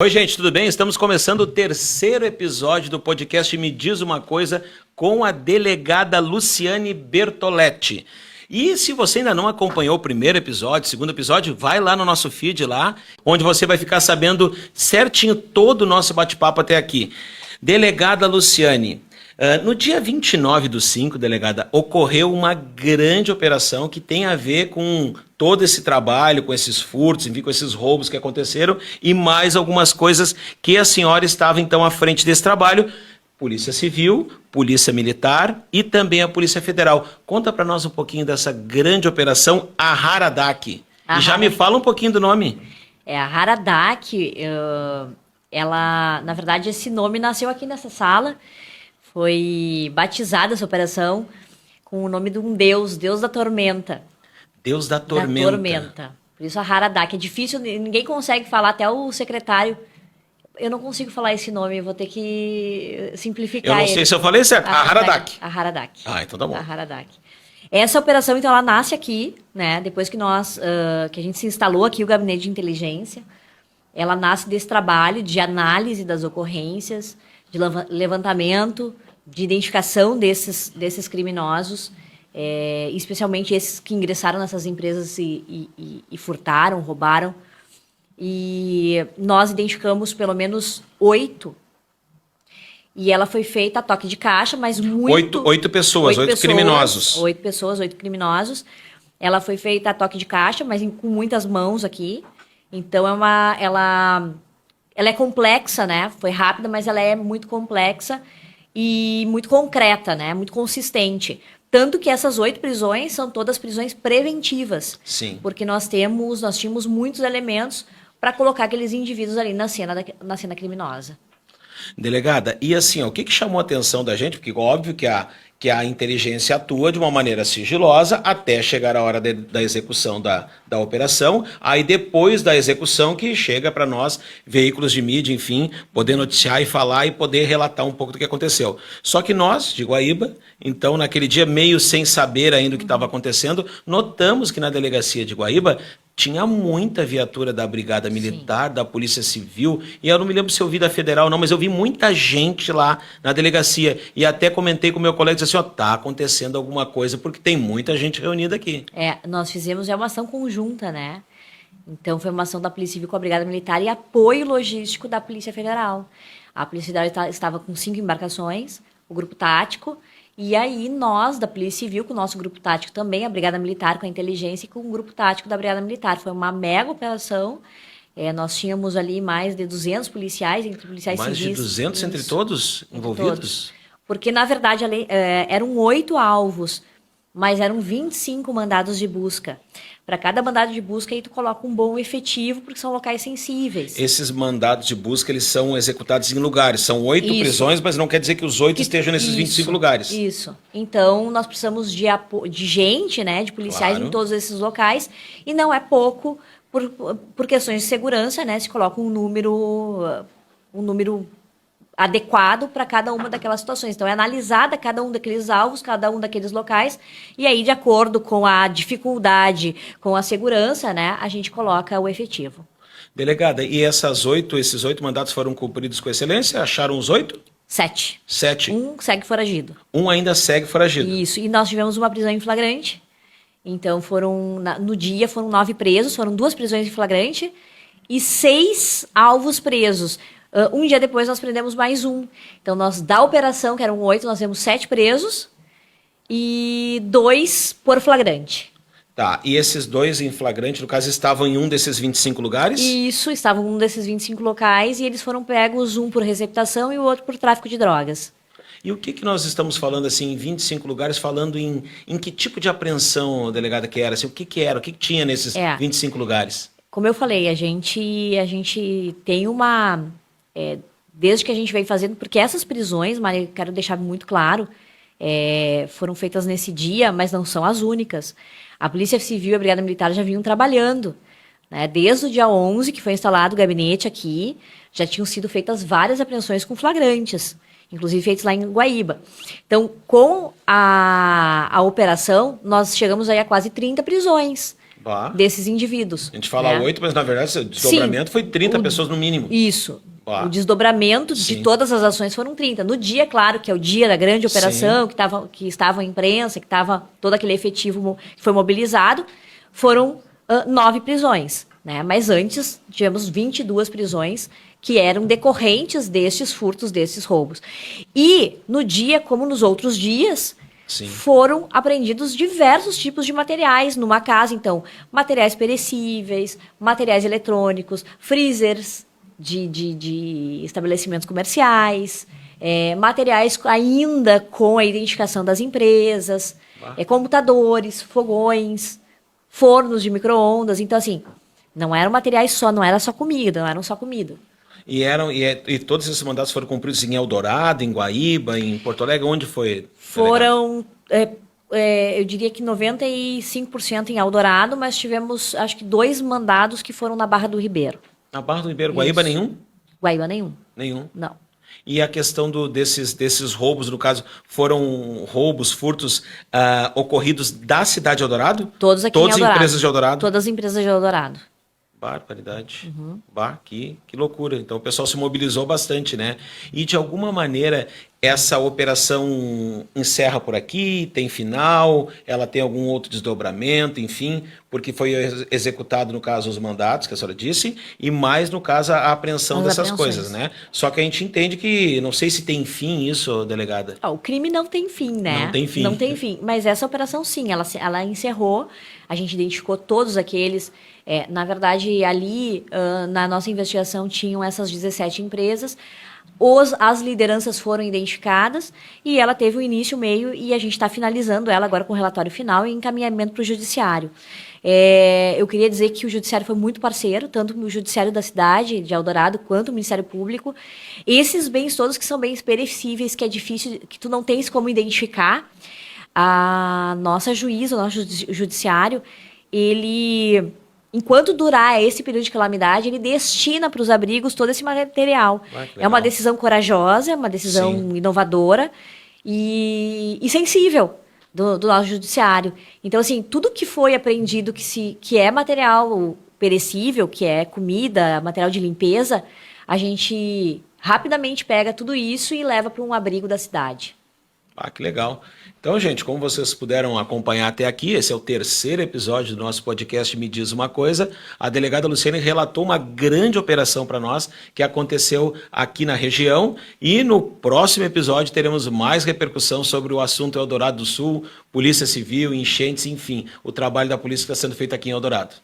Oi, gente, tudo bem? Estamos começando o terceiro episódio do podcast Me Diz Uma Coisa com a delegada Luciane Bertoletti. E se você ainda não acompanhou o primeiro episódio, segundo episódio, vai lá no nosso feed lá, onde você vai ficar sabendo certinho todo o nosso bate-papo até aqui. Delegada Luciane, no dia 29/5, delegada, ocorreu uma grande operação que tem a ver com todo esse trabalho, com esses furtos, enfim, com esses roubos que aconteceram e mais algumas coisas que a senhora estava então à frente desse trabalho. Polícia Civil, Polícia Militar e também a Polícia Federal. Conta para nós um pouquinho dessa grande operação, a Haradak. E já me fala um pouquinho do nome. A Haradak, ela, na verdade, esse nome nasceu aqui nessa sala. Foi batizada essa operação com o nome de um deus da tormenta. Deus da tormenta. Da tormenta. Por isso a Haradak. É difícil, ninguém consegue falar, até o secretário. Eu não consigo falar esse nome, eu vou ter que simplificar. Eu não sei se eu falei certo. A Haradak. A Haradak. Ah, então tá bom. A Haradak. Essa operação, então, ela nasce aqui, né? Depois que que a gente se instalou aqui, o Gabinete de Inteligência. Ela nasce desse trabalho de análise das ocorrências, de levantamento, de identificação desses criminosos, especialmente esses que ingressaram nessas empresas e furtaram, roubaram. E nós identificamos pelo menos 8. E ela foi feita a toque de caixa, mas muito... Oito pessoas, 8 criminosos. 8 pessoas, 8 criminosos. Ela foi feita a toque de caixa, mas com muitas mãos aqui. Então, ela é complexa, né? Foi rápida, mas ela é muito complexa e muito concreta, né? Muito consistente. Tanto que essas 8 prisões são todas prisões preventivas. Sim. Porque nós tínhamos muitos elementos para colocar aqueles indivíduos ali na cena criminosa. Delegada, e assim, o que chamou a atenção da gente? Porque óbvio que a inteligência atua de uma maneira sigilosa até chegar a hora da execução da operação, aí depois da execução que chega para nós, veículos de mídia, enfim, poder noticiar e falar e poder relatar um pouco do que aconteceu. Só que nós, de Guaíba, então naquele dia meio sem saber ainda o que estava acontecendo, notamos que na delegacia de Guaíba tinha muita viatura da Brigada Militar, sim, da Polícia Civil, e eu não me lembro se eu vi da Federal não, mas eu vi muita gente lá na delegacia, e até comentei com o meu colega, disse assim, tá acontecendo alguma coisa, porque tem muita gente reunida aqui. Nós fizemos uma ação conjunta, né? Então foi uma ação da Polícia Civil com a Brigada Militar e apoio logístico da Polícia Federal. A Polícia Federal estava com 5 embarcações, o grupo tático, e aí nós, da Polícia Civil, com o nosso grupo tático também, a Brigada Militar com a inteligência e com o grupo tático da Brigada Militar. Foi uma mega operação. Nós tínhamos ali mais de 200 policiais, entre policiais civis. Mais de 200 entre todos envolvidos? Todos. Porque, na verdade, eram 8 alvos, mas eram 25 mandados de busca. Para cada mandado de busca, aí tu coloca um bom efetivo, porque são locais sensíveis. Esses mandados de busca, eles são executados em lugares. São 8 prisões, mas não quer dizer que os 8 estejam nesses 25 lugares. Isso. Então, nós precisamos de gente, né, de policiais, claro, em todos esses locais. E não é pouco, por questões de segurança, né, se coloca um número adequado para cada uma daquelas situações. Então, é analisada cada um daqueles alvos, cada um daqueles locais, e aí, de acordo com a dificuldade, com a segurança, né, a gente coloca o efetivo. Delegada, e esses 8 mandatos foram cumpridos com excelência? Acharam os 8? 7. 7. Um segue foragido. Um ainda segue foragido. Isso, e nós tivemos uma prisão em flagrante. Então, no dia foram 9 presos, foram 2 prisões em flagrante e 6 alvos presos. Um dia depois nós prendemos mais um. Então, da operação, que eram 8, nós temos 7 presos e 2 por flagrante. Tá, e esses 2 em flagrante, no caso, estavam em um desses 25 lugares? Isso, estavam em um desses 25 locais e eles foram pegos, um por receptação e o outro por tráfico de drogas. E o que nós estamos falando, assim, em 25 lugares, falando em que tipo de apreensão, delegada, que era? Assim, o que era? O que tinha nesses 25 lugares? Como eu falei, a gente tem uma... desde que a gente vem fazendo, porque essas prisões, Maria, quero deixar muito claro, foram feitas nesse dia, mas não são as únicas. A Polícia Civil e a Brigada Militar já vinham trabalhando, né? Desde o dia 11, que foi instalado o gabinete aqui, já tinham sido feitas várias apreensões com flagrantes, inclusive feitos lá em Guaíba. Então, com a operação, nós chegamos aí a quase 30 prisões. desses indivíduos. A gente fala 8, mas na verdade o desdobramento foi 30 pessoas no mínimo. Isso. O desdobramento de todas as ações foram 30. No dia, claro, que é o dia da grande operação, que estava a imprensa, que estava todo aquele efetivo que foi mobilizado, foram 9 prisões. Né? Mas antes, tivemos 22 prisões que eram decorrentes destes furtos, desses roubos. E no dia, como nos outros dias, foram apreendidos diversos tipos de materiais numa casa. Então, materiais perecíveis, materiais eletrônicos, freezers de estabelecimentos comerciais, materiais ainda com a identificação das empresas, computadores, fogões, fornos de micro-ondas. Então, assim, não eram materiais só, não era só comida, não eram só comida. E todos esses mandatos foram cumpridos em Eldorado, em Guaíba, em Porto Alegre? Onde foi? Foram, eu diria que 95% em Eldorado, mas tivemos, acho que 2 mandados que foram na Barra do Ribeiro. Na Barra do Ribeiro. Guaíba nenhum? Guaíba nenhum. Nenhum? Não. E a questão desses roubos, no caso, foram roubos, furtos ocorridos da cidade de Eldorado? Todos aqui em Eldorado. Todas as empresas de Eldorado? Todas as empresas de Eldorado. Barbaridade. Que loucura. Então o pessoal se mobilizou bastante, né? E de alguma maneira essa operação encerra por aqui, tem final, ela tem algum outro desdobramento, enfim, porque foi executado, no caso, os mandatos, que a senhora disse, e mais, no caso, a apreensão dessas coisas, né? Só que a gente entende que, não sei se tem fim isso, delegada. O crime não tem fim, né? Não tem fim. Não tem fim. Mas essa operação, sim, ela encerrou. A gente identificou todos aqueles. Na verdade, ali, na nossa investigação, tinham essas 17 empresas. As lideranças foram identificadas e ela teve o início, o meio, e a gente está finalizando ela agora com o relatório final e encaminhamento para o judiciário. Eu queria dizer que o judiciário foi muito parceiro, tanto o judiciário da cidade de Eldorado quanto o Ministério Público. Esses bens todos que são bens perecíveis, que é difícil, que tu não tens como identificar, a nossa juíza, o nosso judiciário, ele, enquanto durar esse período de calamidade, ele destina para os abrigos todo esse material. É uma decisão corajosa, é uma decisão inovadora e sensível do nosso judiciário. Então, assim, tudo que foi apreendido que é material perecível, que é comida, material de limpeza, a gente rapidamente pega tudo isso e leva para um abrigo da cidade. Que legal. Então, gente, como vocês puderam acompanhar até aqui, esse é o 3º episódio do nosso podcast Me Diz Uma Coisa. A delegada Luciane relatou uma grande operação para nós que aconteceu aqui na região, e no próximo episódio teremos mais repercussão sobre o assunto Eldorado do Sul, Polícia Civil, enchentes, enfim, o trabalho da polícia que está sendo feito aqui em Eldorado.